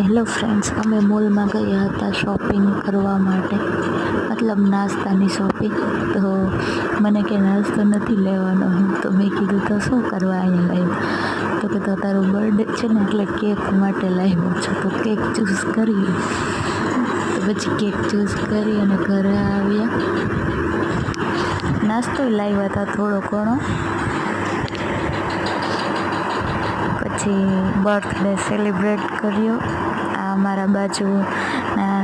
Hello friends, અમે મોલમાં ગયા હતા શોપિંગ કરવા માટે, મતલબ નાસ્તાની શોપિંગ. તો મને કે નાસ્તો નથી લેવાનો, તો મેં કીધું તો શું કરવા અહીંયા લાવ્યું? તો કે તો તારો બર્થડે છે ને એટલે કેક માટે લાવ્યો છું, તો કેક ચૂઝ કરી. તો પછી કેક ચૂઝ કરી અને ઘરે આવ્યા. નાસ્તો લાવ્યા હતા થોડો ઘણો. પછી બર્થડે સેલિબ્રેટ કર્યો. આ અમારા બાજુના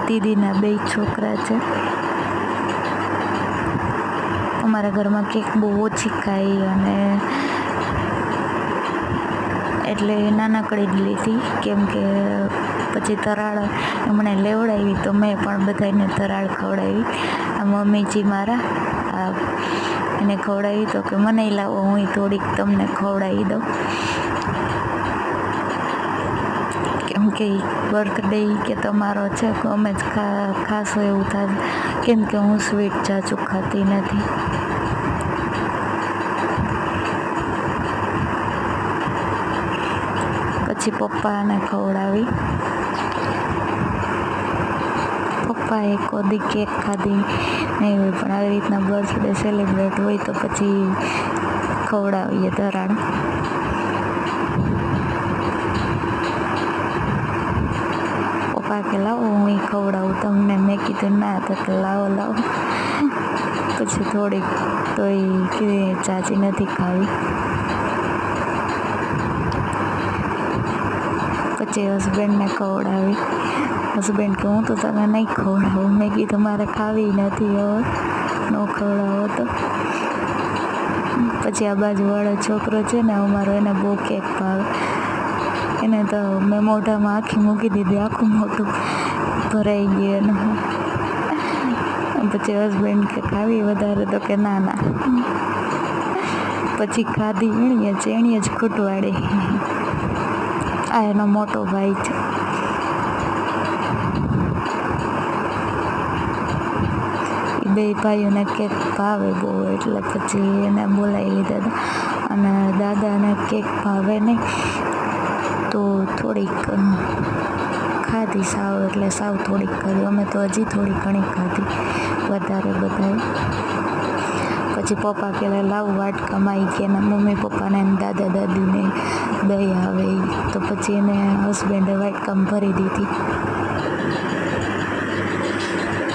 દીદીના 2 છોકરા છે. અમારા ઘરમાં કેક બહુ ઓછી ખાઈ અને એટલે નાનકડી જ લીધી, કેમ કે પછી તરાળ એમણે લેવડાવી તો મેં પણ બધાને તરાળ ખવડાવી. આ મમ્મીજી મારા એને ખવડાવી, તો કે મને લાવો હું થોડીક તમને ખવડાવી દઉં, કેમ કે બર્થડે કે તમારો છે અમે જ ખાસો એવું થાય, કેમ કે હું સ્વીટ જાજુ ખાતી નથી. પછી પપ્પાને ખવડાવી. પપ્પાએ કોદી કેક ખાધી નહીં હોય, પણ આવી રીતના બર્થડે સેલિબ્રેટ હોય તો પછી ખવડાવીએ ધરાણ. પપ્પા કે લાવો હું ખવડાવું તમને. મેં કીધું ના, તો કે લાવો. પછી થોડીક તો એ ચાચી નથી ખાવી. પછી હસબન્ડને ખવડાવી. હસબન્ડ કે હું તો તને નહીં ખવડાવું. મેં કીધું મારે ખાવી નથી, હવે ન ખવડાવો તો. પછી આ બાજુવાળો છોકરો છે ને અમારો, એને બહુ કેક ભાવે. એને તો મેં મોઢામાં આખી મૂકી દીધી, આખું મોટું ભરાઈ ગયું એનું. પછી હસબન્ડ કે ખાવી વધારે, તો કે ના. પછી ખાધી એણીએ જ ખૂટવાડી. આ એનો મોટો ભાઈ છે. એ 2 ભાઈઓને કેક ભાવે બહુ, એટલે પછી એને બોલાવી લીધા હતા. અને દાદાને કેક ભાવે નહીં, તો થોડીક ખાધી સાવ, એટલે સાવ થોડીક ખાધી. અમે તો હજી થોડી ઘણી ખાધી, વધારે બધાએ. પછી પપ્પા કે લાવ વાટકામાં આવી ગયા. એના મમ્મી પપ્પાને દાદા દાદીને દહીં આવે, તો પછી એને હસબન્ડે વાટકામાં ભરી દીધી.